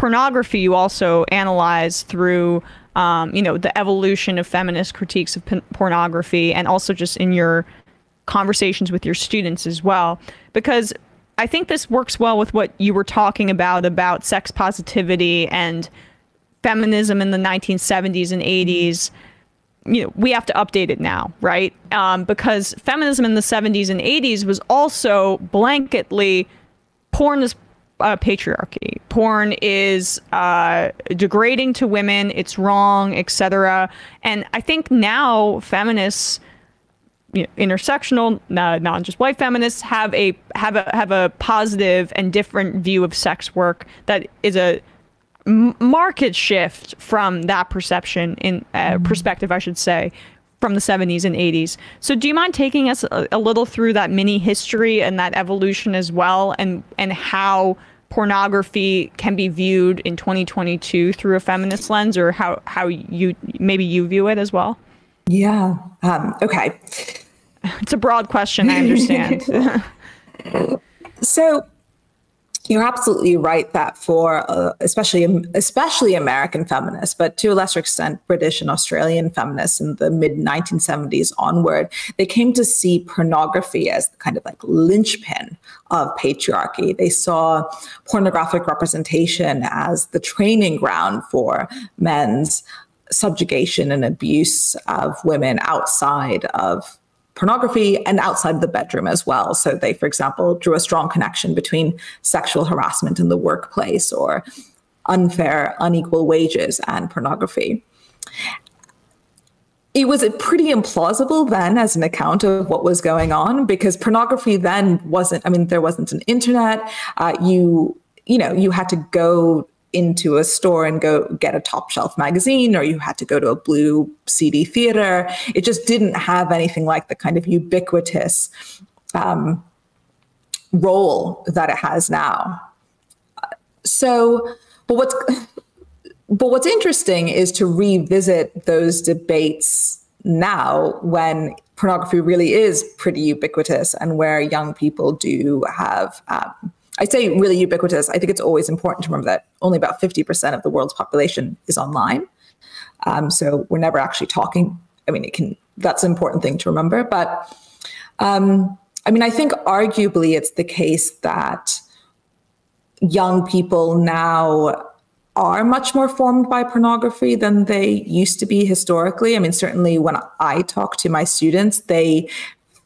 pornography you also analyze through, the evolution of feminist critiques of pornography, and also just in your conversations with your students as well. Because I think this works well with what you were talking about sex positivity and feminism in the 1970s and 80s. We have to update it now, right? Because feminism in the 70s and 80s was also blanketly, porn is patriarchy. Porn is degrading to women. It's wrong, etc. And I think now feminists, intersectional, not just white feminists, have a positive and different view of sex work that is a market shift from that perception in perspective, I should say, from the 70s and 80s. So do you mind taking us a little through that mini history and that evolution as well, and how pornography can be viewed in 2022 through a feminist lens, or how you view it as well? Yeah. Okay. It's a broad question, I understand. So you're absolutely right that for especially American feminists, but to a lesser extent British and Australian feminists in the mid-1970s onward, they came to see pornography as the kind of like linchpin of patriarchy. They saw pornographic representation as the training ground for men's subjugation and abuse of women outside of pornography and outside of the bedroom as well. So they, for example, drew a strong connection between sexual harassment in the workplace or unfair, unequal wages and pornography. It was pretty implausible then as an account of what was going on, because pornography then there wasn't an internet. You had to go into a store and go get a top shelf magazine, or you had to go to a blue CD theater. It just didn't have anything like the kind of ubiquitous role that it has now. But what's interesting is to revisit those debates now when pornography really is pretty ubiquitous, and where young people do have I say really ubiquitous. I think it's always important to remember that only about 50% of the world's population is online. So we're never actually talking. That's an important thing to remember. But I think arguably it's the case that young people now are much more formed by pornography than they used to be historically. Certainly when I talk to my students, they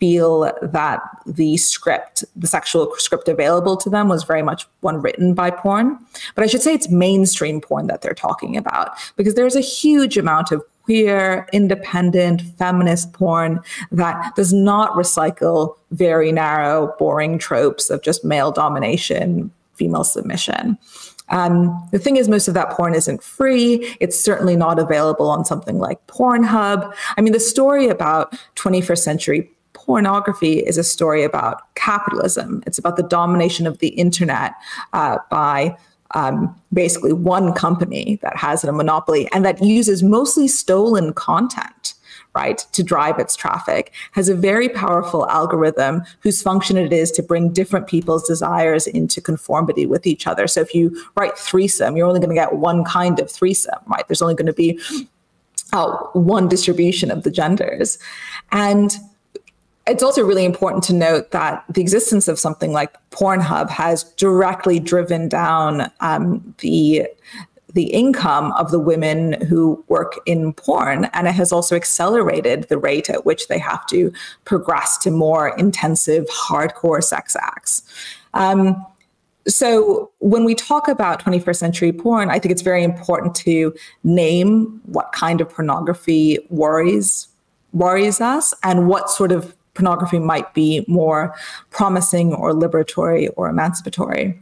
feel that the sexual script available to them was very much one written by porn. But I should say it's mainstream porn that they're talking about, because there's a huge amount of queer, independent, feminist porn that does not recycle very narrow, boring tropes of just male domination, female submission. The thing is, most of that porn isn't free. It's certainly not available on something like Pornhub. The story about 21st century pornography is a story about capitalism. It's about the domination of the internet by basically one company that has a monopoly and that uses mostly stolen content, right, to drive its traffic, has a very powerful algorithm whose function it is to bring different people's desires into conformity with each other. So if you write threesome, you're only going to get one kind of threesome, right? There's only going to be one distribution of the genders. And it's also really important to note that the existence of something like Pornhub has directly driven down the income of the women who work in porn, and it has also accelerated the rate at which they have to progress to more intensive, hardcore sex acts. So when we talk about 21st century porn, I think it's very important to name what kind of pornography worries us, and what sort of pornography might be more promising or liberatory or emancipatory.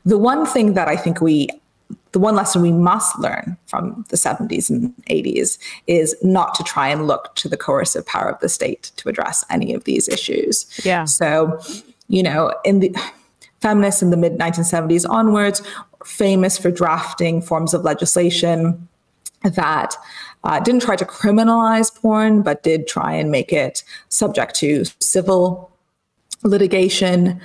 The one thing that I think the one lesson we must learn from the 70s and 80s is not to try and look to the coercive power of the state to address any of these issues. Yeah. So, in the feminists in the mid-1970s onwards, famous for drafting forms of legislation that didn't try to criminalize porn, but did try and make it subject to civil litigation.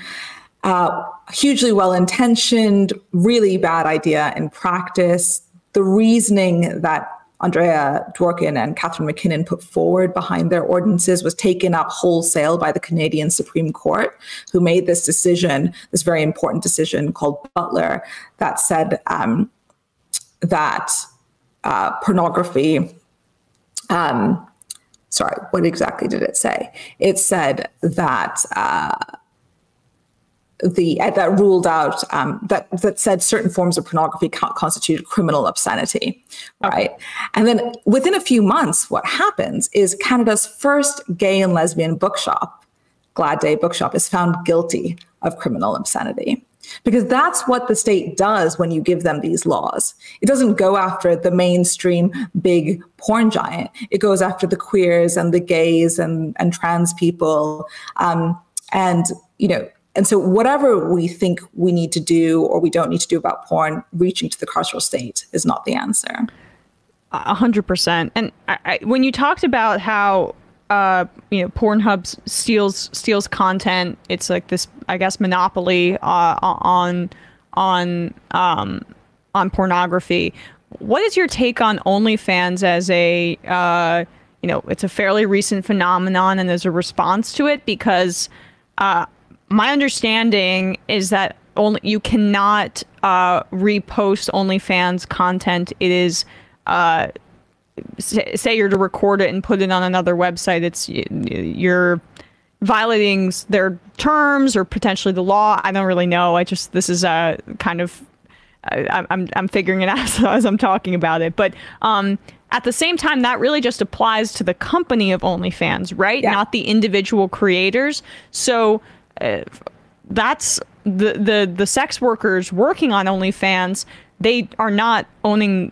hugely well-intentioned, really bad idea in practice. The reasoning that Andrea Dworkin and Catherine McKinnon put forward behind their ordinances was taken up wholesale by the Canadian Supreme Court, who made this decision, this very important decision called Butler, that said that pornography, sorry, what exactly did it say? It said that that ruled out that said certain forms of pornography constituted criminal obscenity, right? And then within a few months, what happens is Canada's first gay and lesbian bookshop, Glad Day Bookshop, is found guilty of criminal obscenity. Because that's what the state does when you give them these laws. It doesn't go after the mainstream big porn giant. It goes after the queers and the gays and trans people. And so whatever we think we need to do or we don't need to do about porn, reaching to the carceral state is not the answer. 100%. And when you talked about how Pornhub steals content, it's like this, I guess, monopoly on pornography. What is your take on OnlyFans as a it's a fairly recent phenomenon and as a response to it? Because my understanding is that you cannot repost OnlyFans content. It is say you're to record it and put it on another website, you're violating their terms or potentially the law. I don't really know. This is a kind of I'm figuring it out as I'm talking about it. But at the same time, that really just applies to the company of OnlyFans, right? Yeah. Not the individual creators. So that's the sex workers working on OnlyFans. They are not owning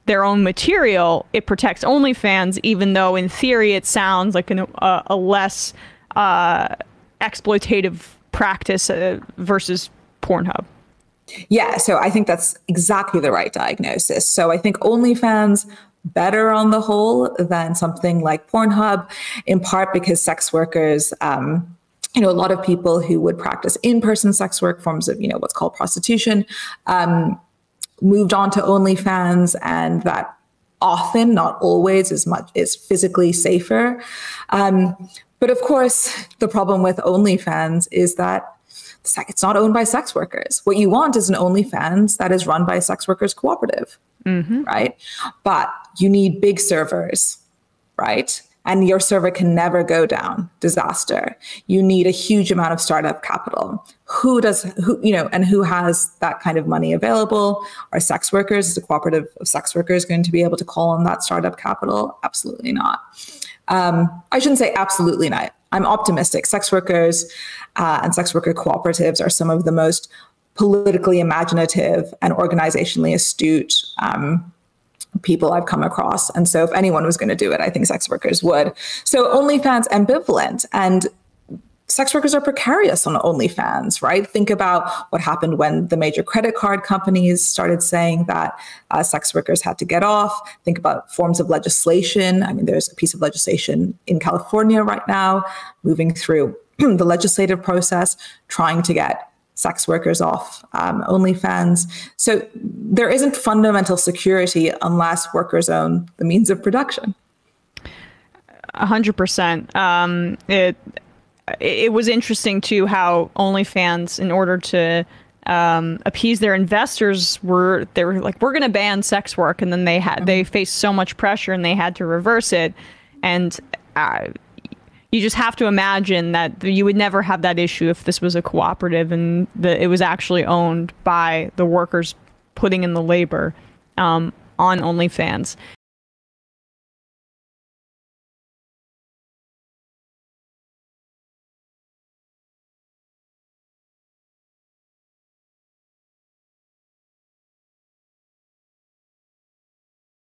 their own material. It protects OnlyFans, even though in theory it sounds like a less exploitative practice versus Pornhub. Yeah, so I think that's exactly the right diagnosis. So I think OnlyFans better on the whole than something like Pornhub, in part because sex workers, a lot of people who would practice in-person sex work, forms of, what's called prostitution, moved on to OnlyFans, and that often, not always, is physically safer. But of course, the problem with OnlyFans is that it's not owned by sex workers. What you want is an OnlyFans that is run by a sex workers cooperative, right? But you need big servers, right? And your server can never go down. Disaster. You need a huge amount of startup capital. Who has that kind of money available? Are sex workers, is a cooperative of sex workers going to be able to call on that startup capital? Absolutely not. I shouldn't say absolutely not. I'm optimistic. Sex workers and sex worker cooperatives are some of the most politically imaginative and organizationally astute people I've come across. And so if anyone was going to do it, I think sex workers would. So OnlyFans, ambivalent, and sex workers are precarious on OnlyFans, right? Think about what happened when the major credit card companies started saying that sex workers had to get off. Think about forms of legislation. I mean, there's a piece of legislation in California right now moving through the legislative process, trying to get sex workers off OnlyFans. So there isn't fundamental security unless workers own the means of production. 100%. It was interesting too how OnlyFans, in order to appease their investors, they were like, we're going to ban sex work, and then they faced so much pressure and they had to reverse it. And you just have to imagine that you would never have that issue if this was a cooperative and it was actually owned by the workers putting in the labor on OnlyFans.